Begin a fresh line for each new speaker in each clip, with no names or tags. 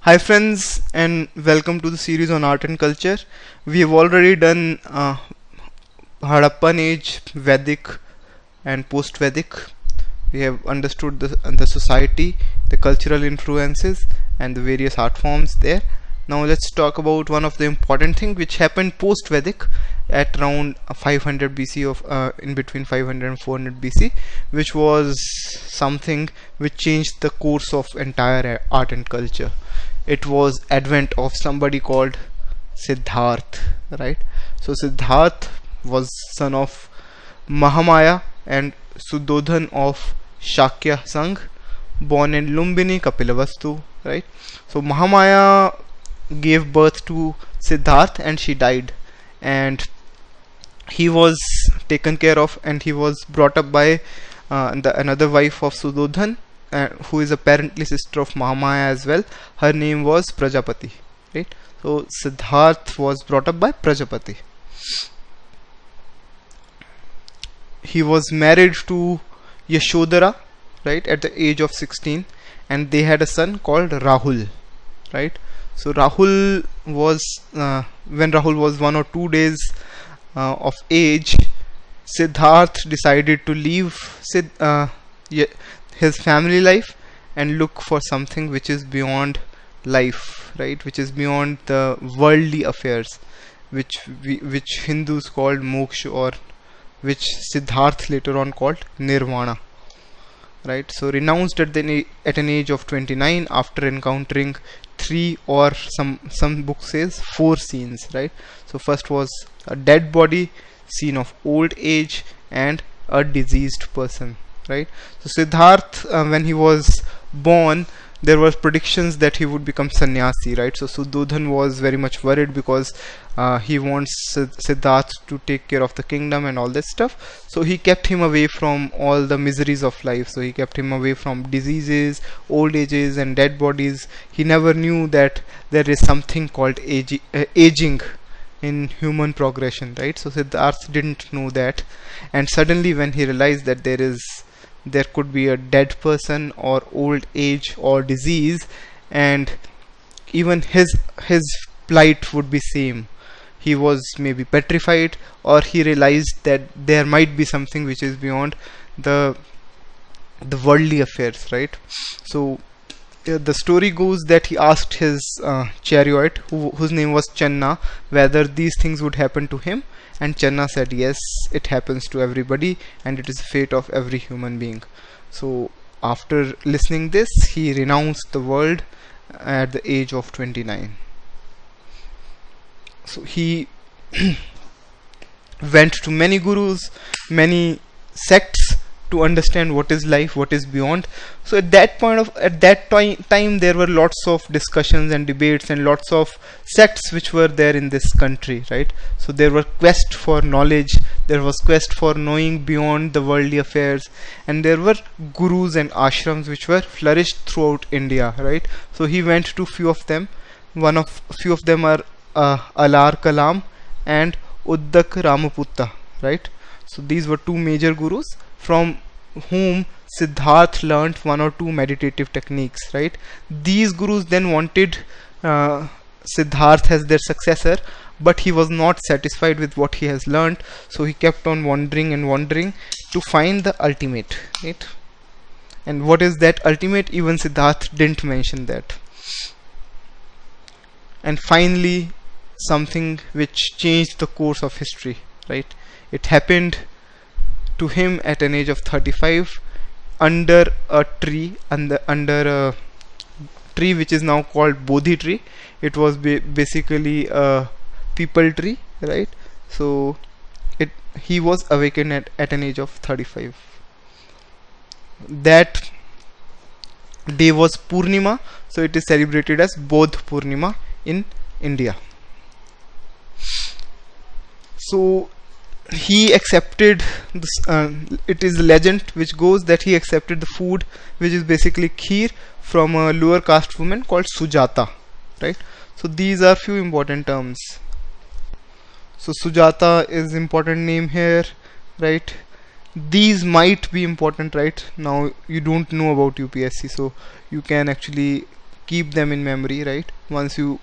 Hi friends, and welcome to the series on art and culture. We have already done Harappan age, Vedic and post-Vedic. We have understood the society, the cultural influences and the various art forms there. Now let's talk about one of the important things which happened post-Vedic at around 500 BC in between 500 and 400 BC, which was something which changed the course of entire art and culture. It was advent of somebody called Siddharth, right? So Siddharth was son of Mahamaya and Sudodhan of Shakya Sangha, born in Lumbini, Kapilavastu, right? So Mahamaya gave birth to Siddharth and she died, and he was taken care of and he was brought up by another wife of Sudodhan, who is apparently sister of Mahamaya as well. Her name was Prajapati, right? So Siddharth was brought up by Prajapati. He was married to Yashodhara, right, at the age of 16, and they had a son called Rahul, right? So Rahul was when Rahul was 1 or 2 days of age, Siddharth decided to leave his family life and look for something which is beyond life, right, which is beyond the worldly affairs, which Hindus called moksha, or which Siddharth later on called nirvana, right? So renounced at an age of 29 after encountering 3, or some book says 4 scenes, right? So first was a dead body, scene of old age, and a diseased person, right? So Siddharth, when he was born, there were predictions that he would become sannyasi, right? So Sudodhan was very much worried because he wants Siddharth to take care of the kingdom and all that stuff. So he kept him away from all the miseries of life. So he kept him away from diseases, old ages and dead bodies. He never knew that there is something called aging in human progression, right? So Siddharth didn't know that, and suddenly when he realized that there could be a dead person or old age or disease, and even his plight would be same. He was maybe petrified, or he realized that there might be something which is beyond the worldly affairs, right? So the story goes that he asked his chariot, whose name was Channa, whether these things would happen to him, and Channa said yes, it happens to everybody and it is the fate of every human being. So after listening this, he renounced the world at the age of 29. So he went to many gurus, many sects, to understand what is life, what is beyond. So at that time there were lots of discussions and debates and lots of sects which were there in this country, right? So there were quest for knowledge, there was quest for knowing beyond the worldly affairs, and there were gurus and ashrams which were flourished throughout India, right? So he went to few of them. Few of them are Alar Kalam and Uddak Ramaputta, right? So these were 2 major gurus from whom Siddharth learnt 1 or 2 meditative techniques, right? These gurus then wanted Siddharth as their successor, but he was not satisfied with what he has learnt, so he kept on wandering and wandering to find the ultimate, right? And what is that ultimate? Even Siddharth didn't mention that. And finally, something which changed the course of history, right? It happened to him at an age of 35 under a tree, under a tree which is now called Bodhi tree. It was basically a people tree, right? So he was awakened at an age of 35. That day was Purnima, so it is celebrated as Bodh Purnima in India. So he accepted this, it is a legend which goes that he accepted the food which is basically kheer from a lower caste woman called Sujata, right? So these are few important terms. So Sujata is important name here, right? These might be important, right? Now you don't know about UPSC, so you can actually keep them in memory, right? Once you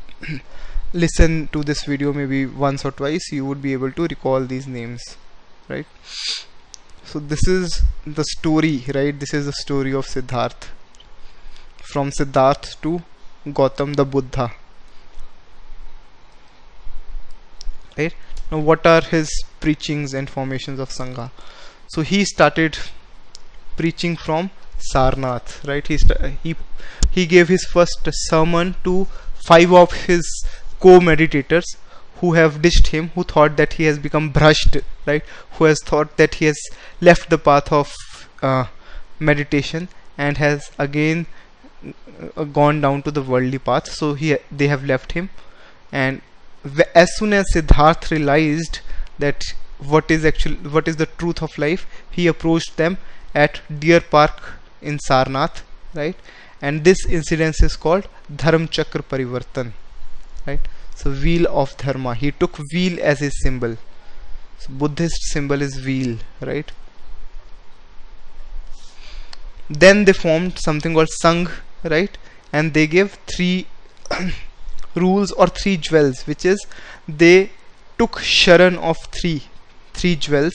listen to this video maybe once or twice, you would be able to recall these names, right? So this is the story, right? This is the story of Siddhartha, from Siddhartha to Gautam the Buddha, right? Now what are his preachings and formations of Sangha? So he started preaching from Sarnath, right? He gave his first sermon to 5 of his co-meditators who have ditched him, who thought that he has become brushed, right? Who has thought that he has left the path of meditation and has again gone down to the worldly path. So they have left him, and as soon as Siddhartha realized that what is the truth of life, he approached them at Deer Park in Sarnath, right? And this incident is called Dharma Chakra Parivartan, right? So wheel of Dharma. He took wheel as his symbol. So Buddhist symbol is wheel, right? Then they formed something called Sangha, right? And they gave 3 rules or 3 jewels, which is they took Sharan of 3 jewels,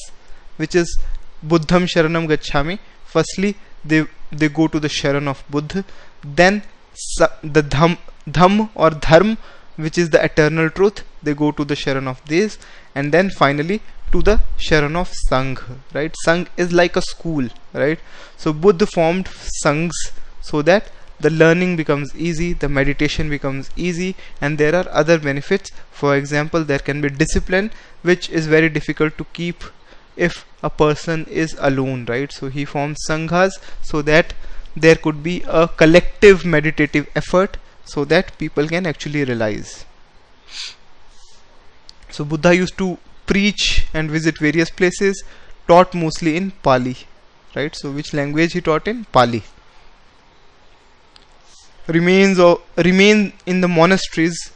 which is Buddham Sharanam Gacchami. Firstly, they go to the Sharan of Buddha, then the Dham or Dharma, which is the eternal truth, they go to the Sharan of this, and then finally to the Sharan of Sangha, right? Sangha is like a school, right? So Buddha formed Sanghs so that the learning becomes easy, the meditation becomes easy, and there are other benefits. For example, there can be discipline, which is very difficult to keep if a person is alone, right? So he formed Sanghas so that there could be a collective meditative effort so that people can actually realize. So Buddha used to preach and visit various places, taught mostly in Pali, right? So which language he taught in? Pali. Remain in the monasteries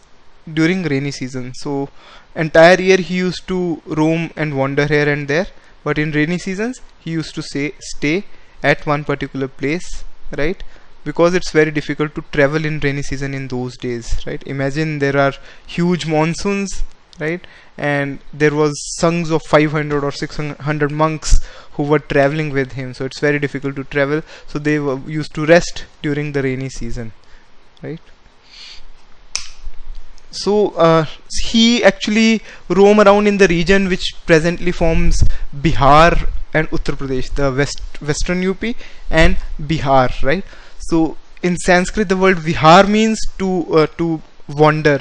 during rainy season. So entire year he used to roam and wander here and there, but in rainy seasons he used to stay at one particular place, right? Because it's very difficult to travel in rainy season in those days, right? Imagine there are huge monsoons, right? And there was sanghs of 500 or 600 monks who were traveling with him, so it's very difficult to travel. So they were used to rest during the rainy season, right? So he actually roam around in the region which presently forms Bihar and Uttar Pradesh, the western UP and Bihar, right? So in Sanskrit the word Vihar means to wander.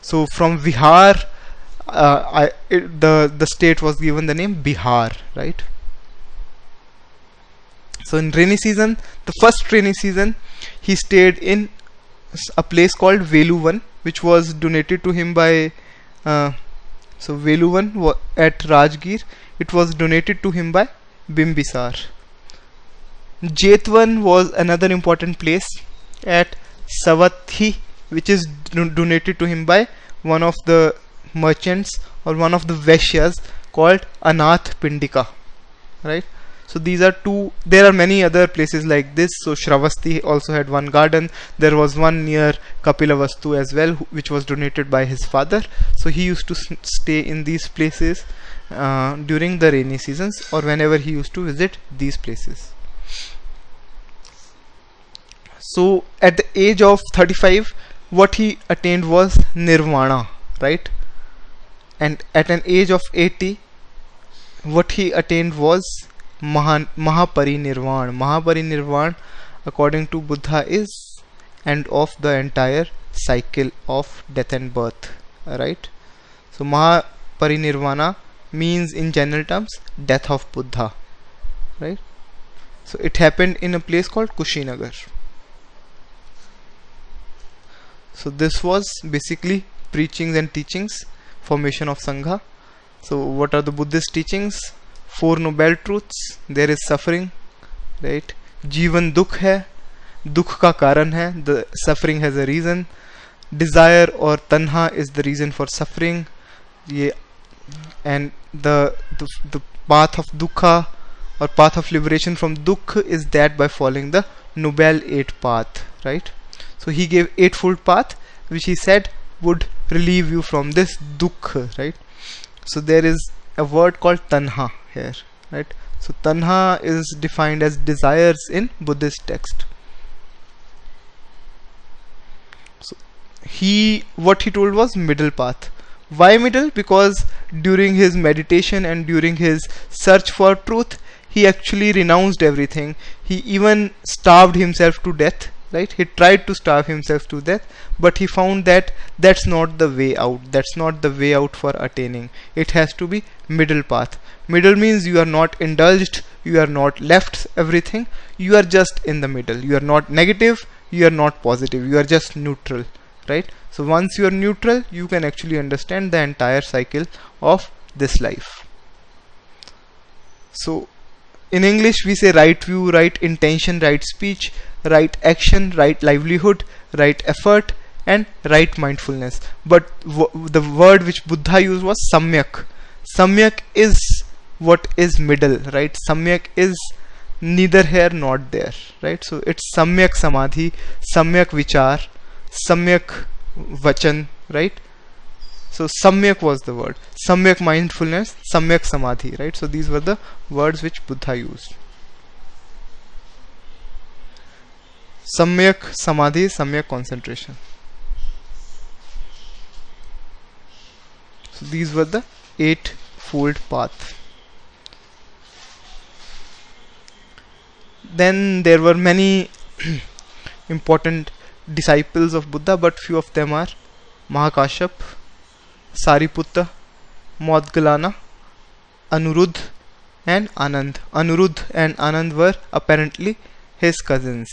So from Vihar the state was given the name Bihar, right? So in rainy season, the first rainy season, he stayed in a place called Veluvan, which was donated to him by so Veluvan at Rajgir, it was donated to him by Bimbisar. Jetvan was another important place at Savathi, which is donated to him by one of the merchants or one of the Vaishyas called Anath Pindika, right? So these are 2. There are many other places like this. So Shravasti also had one garden. There was one near Kapilavastu as well, which was donated by his father. So he used to stay in these places during the rainy seasons or whenever he used to visit these places. So at the age of 35, what he attained was Nirvana, right? And at an age of 80, what he attained was Mahaparinirvan. Mahaparinirvan, according to Buddha, is end of the entire cycle of death and birth, right? So Mahaparinirvana means in general terms death of Buddha, right? So it happened in a place called Kushinagar. So this was basically preachings and teachings, formation of Sangha. So what are the Buddhist teachings? 4 noble truths. There is suffering, right? Jivan dukh hai, dukh ka karan hai, the suffering has a reason. Desire or tanha is the reason for suffering. And the path of dukkha or path of liberation from dukh is that by following the noble 8 path, right? So he gave eightfold path, which he said would relieve you from this dukha, right? So there is a word called tanha here, right? So tanha is defined as desires in Buddhist text. So what he told was middle path. Why middle? Because during his meditation and during his search for truth, he actually renounced everything. He even starved himself to death, right? He tried to starve himself to death, but he found that that's not the way out. That's not the way out for attaining. It has to be middle path. Middle means you are not indulged, you are not left everything, you are just in the middle. You are not negative, you are not positive, you are just neutral, right? So once you are neutral, you can actually understand the entire cycle of this life. So in English we say right view, right intention, right speech, right action, right livelihood, right effort, and right mindfulness. But the word which Buddha used was samyak. Samyak is what is middle, right? Samyak is neither here nor there, right? So it's samyak samadhi, samyak vichar, samyak vachan, right? So samyak was the word, samyak mindfulness, samyak samadhi, right? So these were the words which Buddha used. Samyak samadhi, samyak concentration. So these were the eightfold path. Then there were many important disciples of Buddha, but few of them are Mahakashap, Sariputta, Maudgalana, Anuruddha, and Anand. Anuruddha and Anand were apparently his cousins.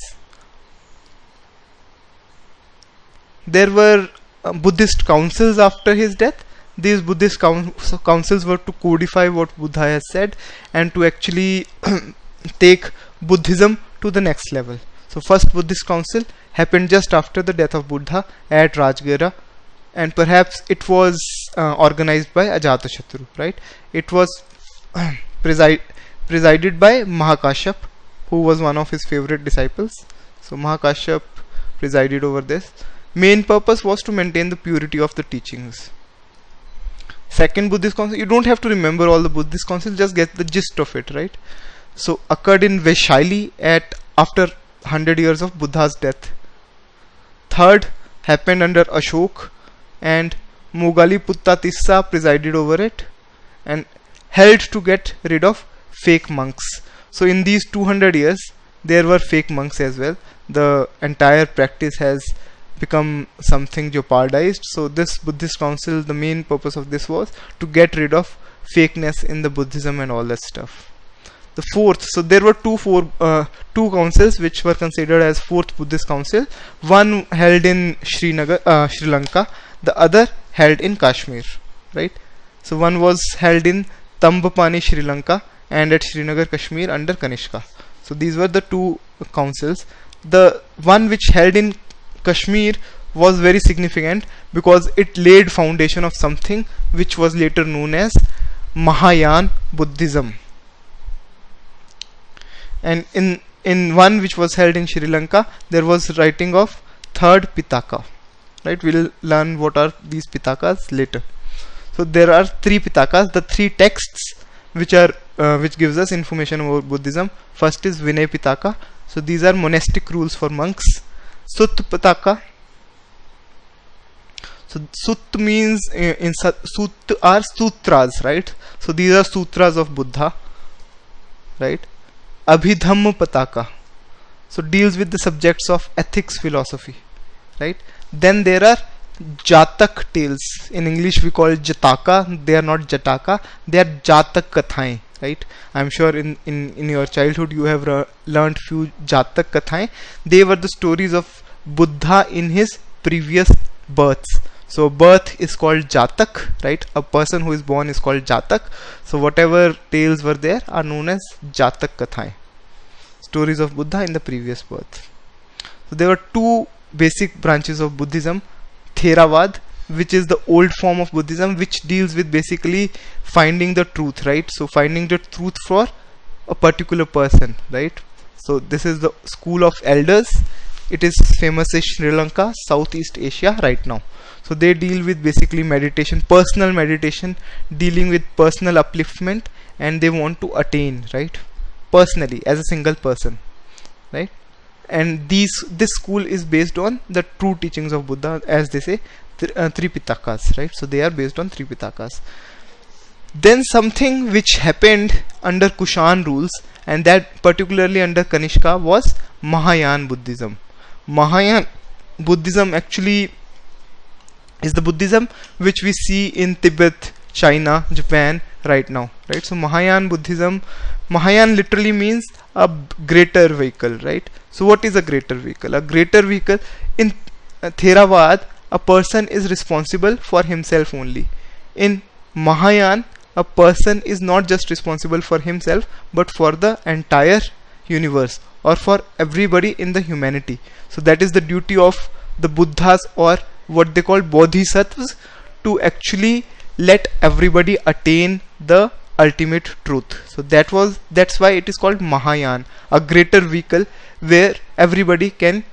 There were Buddhist councils after his death. These Buddhist councils were to codify what Buddha has said and to actually take Buddhism to the next level. So first Buddhist council happened just after the death of Buddha at Rajgara, and perhaps it was organized by Ajatashatru, right? It was presided by Mahakashap, who was one of his favorite disciples. So Mahakashap presided over this. Main purpose was to maintain the purity of the teachings. Second Buddhist council, you don't have to remember all the Buddhist councils, just get the gist of it, right? So occurred in Vaishali after 100 years of Buddha's death. Third happened under Ashok, and Mogaliputta Tissa presided over it and held to get rid of fake monks. So in these 200 years there were fake monks as well. The entire practice has become something jeopardized. So this Buddhist council, the main purpose of this was to get rid of fakeness in the Buddhism and all that stuff. The fourth, so there were two councils which were considered as fourth Buddhist council. One held in Sri Lanka, the other held in Kashmir, right? So one was held in Tambapani, Sri Lanka, and at Srinagar, Kashmir under Kanishka. So these were the two councils. The one which held in Kashmir was very significant because it laid foundation of something which was later known as Mahayana Buddhism. And in one which was held in Sri Lanka, there was writing of third Pitaka, right? We'll learn what are these Pitakas later. So there are three Pitakas, the three texts which gives us information about Buddhism. First is Vinaya Pitaka. So these are monastic rules for monks. Sutta Pitaka. So Sutta means in Sutta are sutras, right? So these are sutras of Buddha, right? Abhidhamma Pitaka, so deals with the subjects of ethics, philosophy, right? Then there are Jatak tales. In English we call it Jataka. They are not Jataka, they are Jatak Kathaएं, right? I'm sure in your childhood you have learned few Jatak Kathaएं. They were the stories of Buddha in his previous births. So birth is called Jatak, right? A person who is born is called Jatak. So whatever tales were there are known as Jatak Kathaएं, stories of Buddha in the previous birth. So there were two basic branches of Buddhism. Theravada, which is the old form of Buddhism, which deals with basically finding the truth, right? So finding the truth for a particular person, right? So this is the school of elders, it is famous in Sri Lanka, Southeast Asia right now. So they deal with basically meditation, personal meditation, dealing with personal upliftment, and they want to attain, right, personally as a single person, right? And this school is based on the true teachings of Buddha, as they say, Tripitakas, right? So they are based on Tripitakas. Then something which happened under Kushan rules, and that particularly under Kanishka, was Mahayana Buddhism. Mahayana Buddhism actually is the Buddhism which we see in Tibet, China, Japan right now, right? So Mahayana Buddhism, Mahayana literally means a greater vehicle, right? So what is a greater vehicle? A greater vehicle in Theravada, a person is responsible for himself only. In Mahayana, a person is not just responsible for himself, but for the entire universe, or for everybody in the humanity. So that is the duty of the Buddhas, or what they call Bodhisattvas, to actually let everybody attain the ultimate truth. So that's why it is called Mahayana, a greater vehicle where everybody can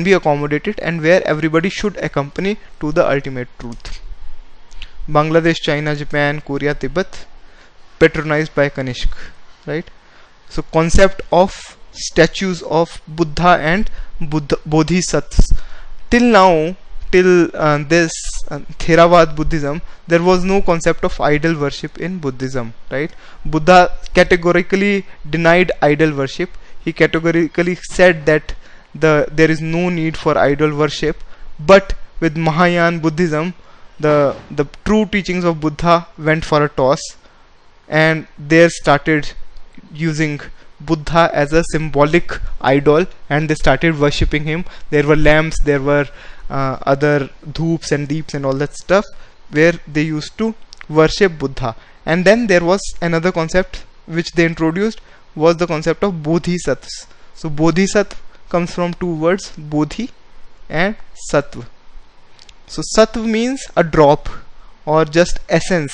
be accommodated, and where everybody should accompany to the ultimate truth. Bangladesh, China, Japan, Korea, Tibet, patronized by Kanishk, right? So concept of statues of Buddha and Bodhisattvas. Till now, till this Theravada Buddhism, there was no concept of idol worship in Buddhism, right? Buddha categorically denied idol worship. He categorically said that there is no need for idol worship. But with Mahayana Buddhism, the true teachings of Buddha went for a toss, and they started using Buddha as a symbolic idol, and they started worshipping him. There were lamps, there were other dhoops and deeps and all that stuff, where they used to worship Buddha. And then there was another concept which they introduced, was the concept of Bodhisattvas. So Bodhisattva comes from two words, Bodhi and Sattva. So Sattva means a drop, or just essence.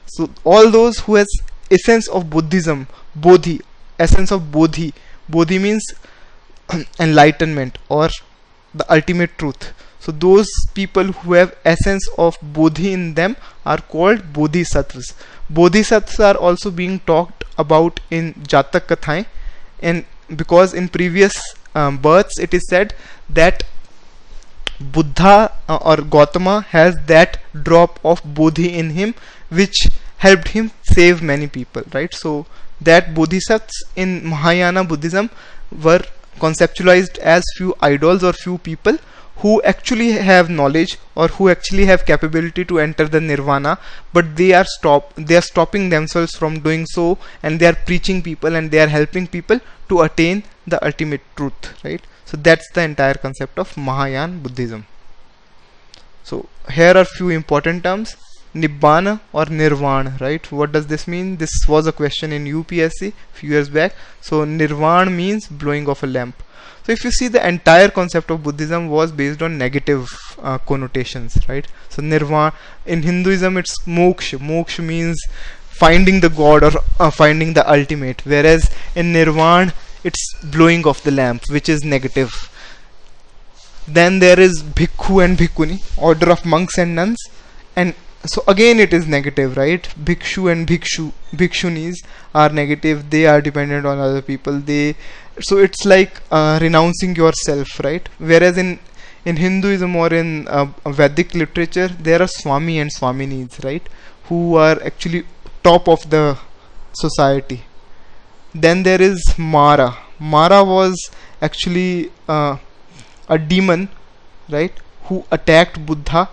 So all those who has essence of Buddhism, Bodhi, essence of Bodhi. Bodhi means enlightenment, or the ultimate truth. So those people who have essence of Bodhi in them are called Bodhisattvas. Bodhisattvas are also being talked about in Jatak Kathaएं, and because in previous births it is said that Buddha or Gautama has that drop of Bodhi in him, which helped him save many people, right? So that Bodhisattvas in Mahayana Buddhism were conceptualized as few idols, or few people who actually have knowledge, or who actually have capability to enter the nirvana, but they are stopping themselves from doing so, and they are preaching people, and they are helping people to attain the ultimate truth, right? So that's the entire concept of Mahayana Buddhism. So here are few important terms: Nibbana or Nirvana, right? What does this mean? This was a question in UPSC few years back. So Nirvana means blowing of a lamp. So if you see, the entire concept of Buddhism was based on negative connotations, right? So Nirvana, in Hinduism it's moksha. Moksha means finding the God, or finding the ultimate, whereas in Nirvana it's blowing of the lamp, which is negative. Then there is Bhikkhu and Bhikkhuni, order of monks and nuns, and so again it is negative, right? Bhikshu and Bhikshunis are negative. They are dependent on other people. So it's like renouncing yourself, right? Whereas in Hinduism or in Vedic literature, there are Swami and Swaminis, right? Who are actually top of the society. Then there is Mara. Mara was actually a demon, right? Who attacked Buddha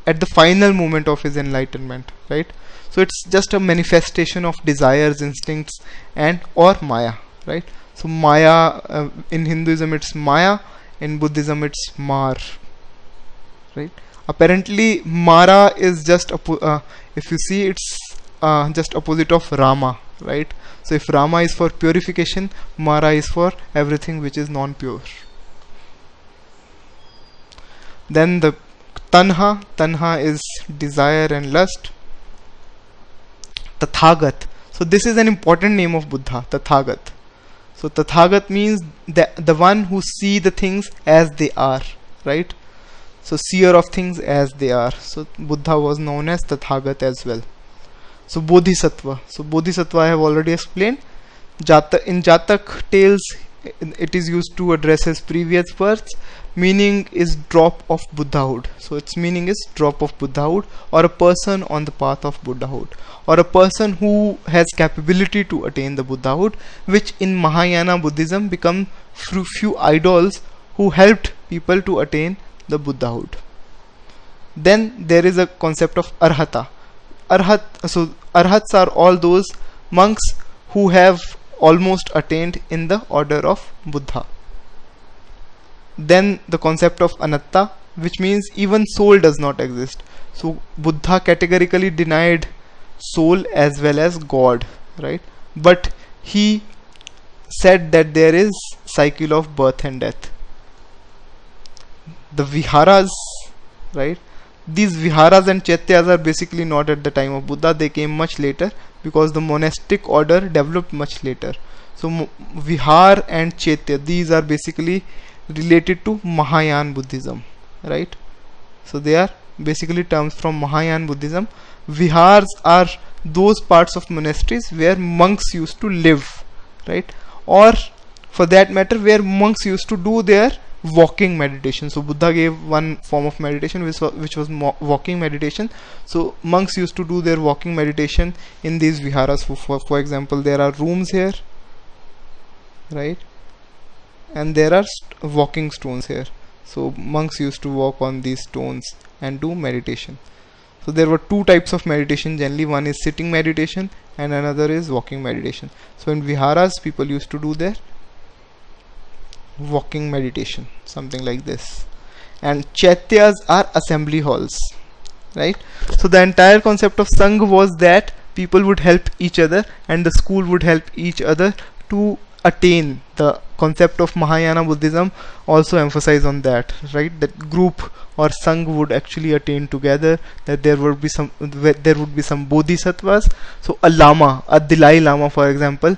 at the final moment of his enlightenment, right? So it's just a manifestation of desires, instincts, and or Maya, right? So Maya, in Hinduism it's Maya, in Buddhism it's Mar, right? Apparently Mara is just if you see, it's just opposite of Rama, right? So if Rama is for purification, Mara is for everything which is non-pure. Then the Tanha is desire and lust. Tathagat. So this is an important name of Buddha, Tathagat. So Tathagat means the one who see the things as they are, right? So seer of things as they are. So Buddha was known as Tathagat as well. So Bodhisattva. So Bodhisattva I have already explained. In Jatak tales, it is used to address his previous births. Meaning is drop of Buddhahood. So its meaning is drop of Buddhahood, or a person on the path of Buddhahood, or a person who has capability to attain the Buddhahood, which in Mahayana Buddhism become few idols who helped people to attain the Buddhahood. Then there is a concept of Arhata. So Arhats are all those monks who have almost attained in the order of Buddha. Then the concept of Anatta, which means even soul does not exist. So Buddha categorically denied soul as well as God, right? But he said that there is cycle of birth and death. The viharas, right? These viharas and chaityas are basically not at the time of Buddha. They came much later because the monastic order developed much later. So vihar and chaitya, these are basically related to Mahayana Buddhism, right? So they are basically terms from Mahayana Buddhism. Vihars are those parts of monasteries where monks used to live, right? Or for that matter, where monks used to do their walking meditation. So Buddha gave one form of meditation which was walking meditation. So monks used to do their walking meditation in these viharas. For example, there are rooms here, right? And there are walking stones here. So monks used to walk on these stones and do meditation. So there were two types of meditation generally. One is sitting meditation and another is walking meditation. So in viharas, people used to do their walking meditation, something like this. And chaityas are assembly halls, right? So the entire concept of Sangha was that people would help each other and the school would help each other to attain. The concept of Mahayana Buddhism also emphasize on that, right? That group or Sangha would actually attain together, that there would be some bodhisattvas. So a lama, a Dalai Lama for example,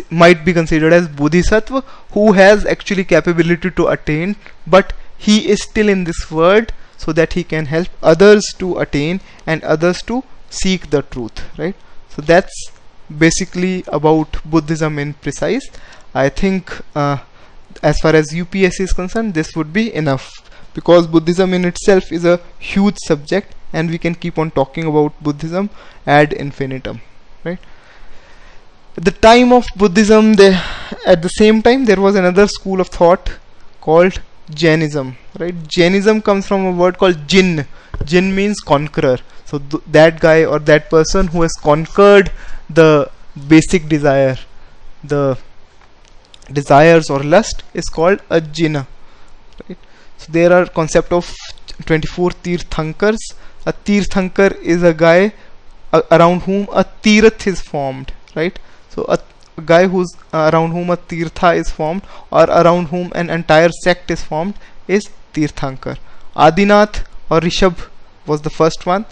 might be considered as bodhisattva who has actually capability to attain, but he is still in this world so that he can help others to attain and others to seek the truth, right? So that's basically about Buddhism in precise. I think as far as UPSC is concerned, this would be enough, because Buddhism in itself is a huge subject and we can keep on talking about Buddhism ad infinitum, right? At the time of Buddhism, at the same time there was another school of thought called Jainism, right? Jainism comes from a word called Jin. Jin means conqueror. So that guy or that person who has conquered the basic desire, the desires or lust, is called a Jina, right? So there are concept of 24 Tirthankars. A Tirthankar is a guy around whom a Tirath is formed, right? So a guy who's around whom a Tirtha is formed, or around whom an entire sect is formed, is Tirthankar. Adinath or Rishabh was the first one.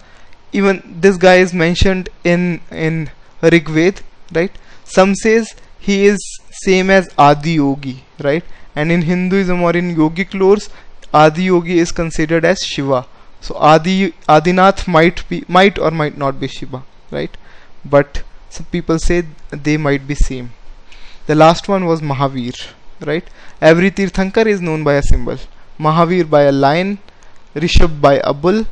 Even this guy is mentioned in Rig Ved, right? Some says he is same as Adi Yogi, right? And in Hinduism or in yogic lores, Adi Yogi is considered as Shiva. So Adinath might or might not be Shiva, right? But some people say they might be same. The last one was Mahavir, right? Every Tirthankar is known by a symbol. Mahavir by a lion, Rishabh by a bull.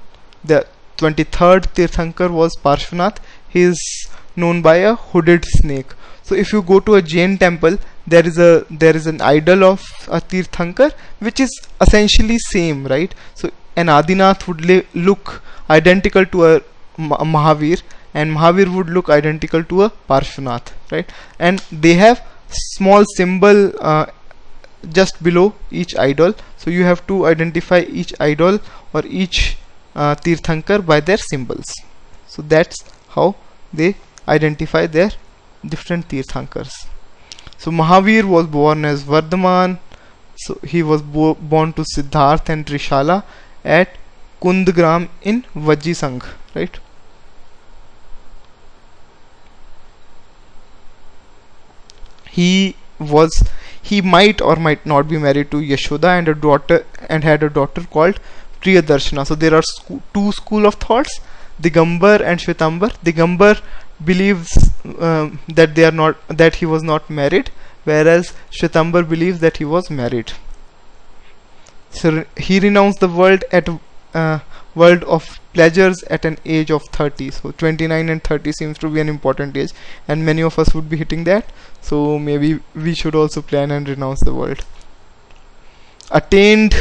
The 23rd Tirthankar was Parshvanath. He is known by a hooded snake. So if you go to a Jain temple, there is an idol of a Tirthankar which is essentially same, right? So an Adinath would look identical to a Mahavir, and Mahavir would look identical to a Parshvanath, right? And they have small symbol just below each idol. So you have to identify each idol or each Tirthankar by their symbols. So that's how they identify their different Tirthankars. So Mahavir was born as Vardhaman. So he was born to Siddharth and Trishala at Kundgram in Vajji Sangh, right? He was he might or might not be married to Yashoda and a daughter, and had a daughter called Priyadarshana. So there are two school of thoughts, Digambar and Shwetambar. Digambar believes that he was not married, whereas Shwetambar believes that he was married. So he renounced the world of pleasures at an age of 30. So 29 and 30 seems to be an important age, and many of us would be hitting that. So maybe we should also plan and renounce the world. Attained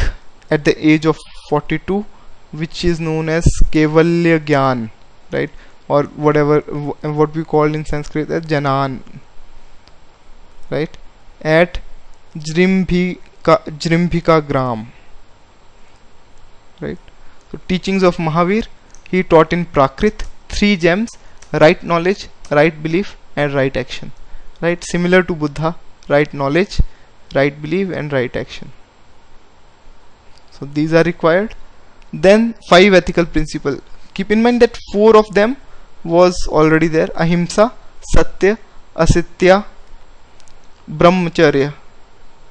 at the age of 42, which is known as Kevalya Gyan, right? Or whatever, what we call in Sanskrit as Janan, right? At Jrimbhika Gram, right? So teachings of Mahavir, he taught in Prakrit 3 gems: right knowledge, right belief, and right action, right? Similar to Buddha, right knowledge, right belief, and right action. So these are required. Then 5 ethical principles. Keep in mind that 4 of them was already there: Ahimsa, Satya, Asitya, Brahmacharya,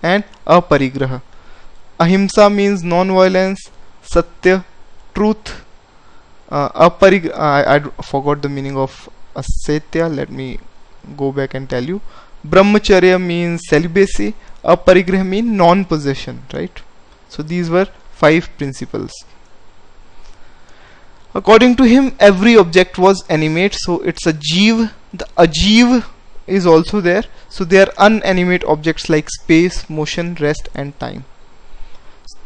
and Aparigraha. Ahimsa means non-violence, Satya, truth, I forgot the meaning of Asitya, let me go back and tell you. Brahmacharya means celibacy, Aparigraha means non-possession, right? So these were 5 principles. According to him, every object was animate, so it's a jeev. The ajeev is also there, so they are unanimate objects like space, motion, rest, and time.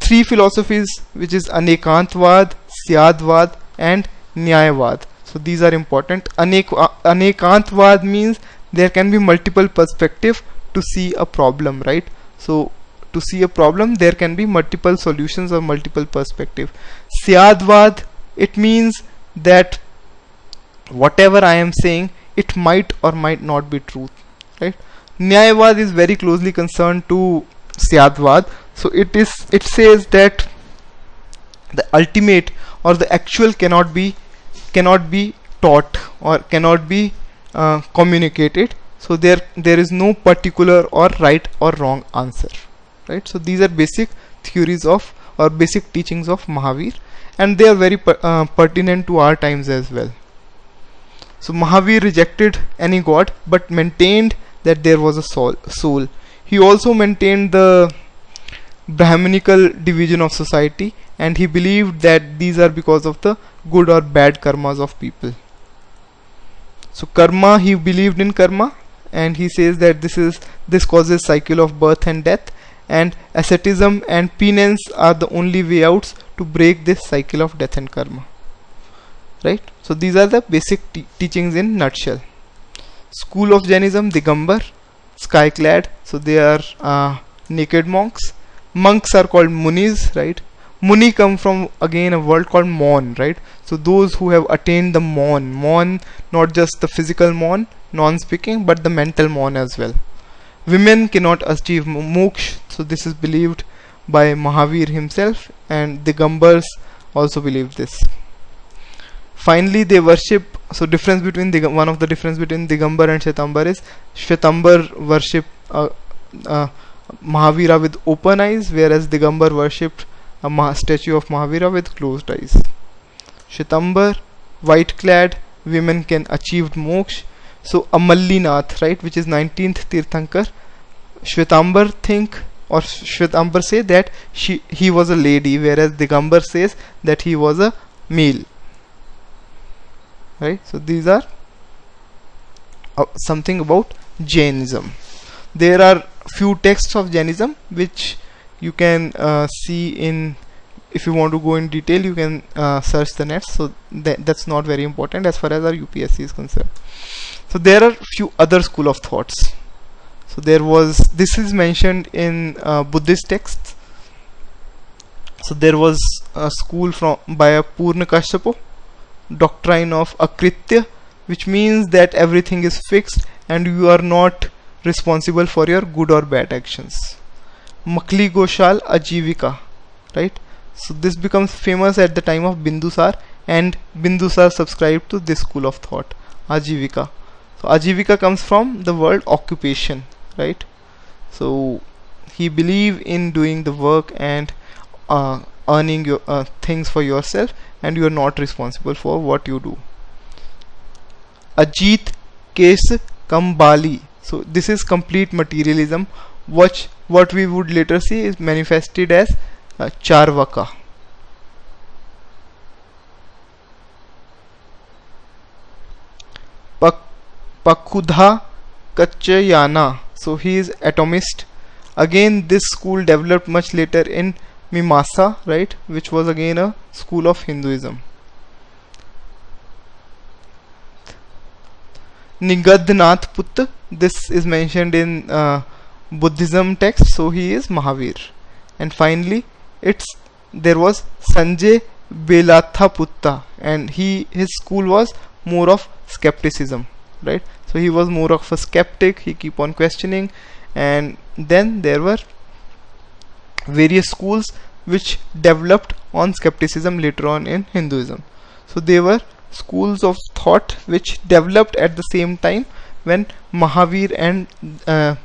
3 philosophies, which is Anekantvad, Syadvad, and Nyayavad. So these are important. Anekantvad means there can be multiple perspectives to see a problem, right? So to see a problem, there can be multiple solutions or multiple perspectives. Syadvad, it means that whatever I am saying, it might or might not be truth, right? Nyayavad is very closely concerned to Syadvad. So it says that the ultimate or the actual cannot be taught or cannot be communicated. So there is no particular or right or wrong answer, right? So these are basic theories of or basic teachings of Mahavir, and they are very pertinent to our times as well. So Mahavir rejected any god but maintained that there was a soul. He also maintained the Brahmanical division of society, and he believed that these are because of the good or bad karmas of people. So karma, he believed in karma, and he says that this causes cycle of birth and death, and asceticism and penance are the only way outs to break this cycle of death and karma, right? So these are the basic teachings in nutshell. School of Jainism, Digambar, sky clad, so they are naked monks. Monks are called munis, right? Muni come from again a word called mon, right? So those who have attained the mon, not just the physical mon, non-speaking, but the mental mon as well. Women cannot achieve moksha, so this is believed by Mahavir himself, and Digambars also believe this. Finally, they worship. So difference between one of the difference between Digambar and Shwetambar is Shwetambar worship Mahavira with open eyes, whereas Digambar worshipped a statue of Mahavira with closed eyes. Shwetambar, white clad, women can achieve moksha. So Amallinath, right, which is 19th Tirthankar, Shwetambar say that he was a lady, whereas Digambar says that he was a male, right? So these are something about Jainism. There are few texts of Jainism which you can see in, if you want to go in detail, you can search the net. So that's not very important as far as our UPSC is concerned. So there are few other school of thoughts. So this is mentioned in Buddhist texts. So there was a school by Purana Kassapo, Doctrine of Akşityada, which means that everything is fixed and you are not responsible for your good or bad actions. Makli Goshal Ajivika, right? So this becomes famous at the time of Bindusar, and Bindusar subscribed to this school of thought, Ajivika. So Ajivika comes from the word occupation, right? So he believed in doing the work and earning your things for yourself, and you are not responsible for what you do. Ajit Kes Kambali. So this is complete materialism, what we would later see is manifested as Charvaka. Pakudha Kachayana. So he is atomist. Again, this school developed much later in Mimasa, right, which was again a school of Hinduism. Nigadnath Put, this is mentioned in Buddhism text, so he is Mahavir. And finally, there was Sanjay Belatha Putta, and his school was more of skepticism, right? So he was more of a skeptic. He keep on questioning, and then there were various schools which developed on skepticism later on in Hinduism. So they were schools of thought which developed at the same time when Mahavir and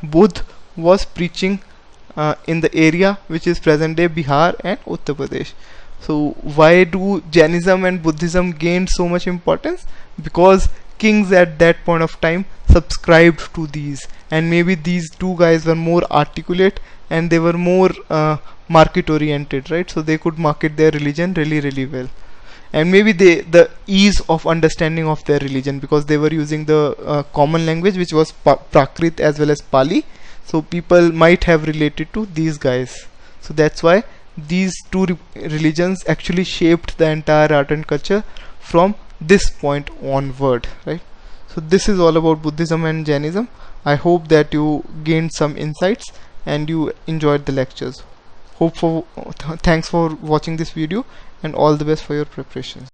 Buddha was preaching in the area which is present day Bihar and Uttar Pradesh. So why do Jainism and Buddhism gain so much importance? Because kings at that point of time subscribed to these, and maybe these two guys were more articulate and they were more market oriented, right? So they could market their religion really well, and maybe the ease of understanding of their religion, because they were using the common language which was Prakrit as well as Pali, so people might have related to these guys. So that's why these two religions actually shaped the entire art and culture from this point onward, right? So this is all about Buddhism and Jainism. I hope that you gained some insights and you enjoyed the lectures. Thanks for watching this video, and all the best for your preparations.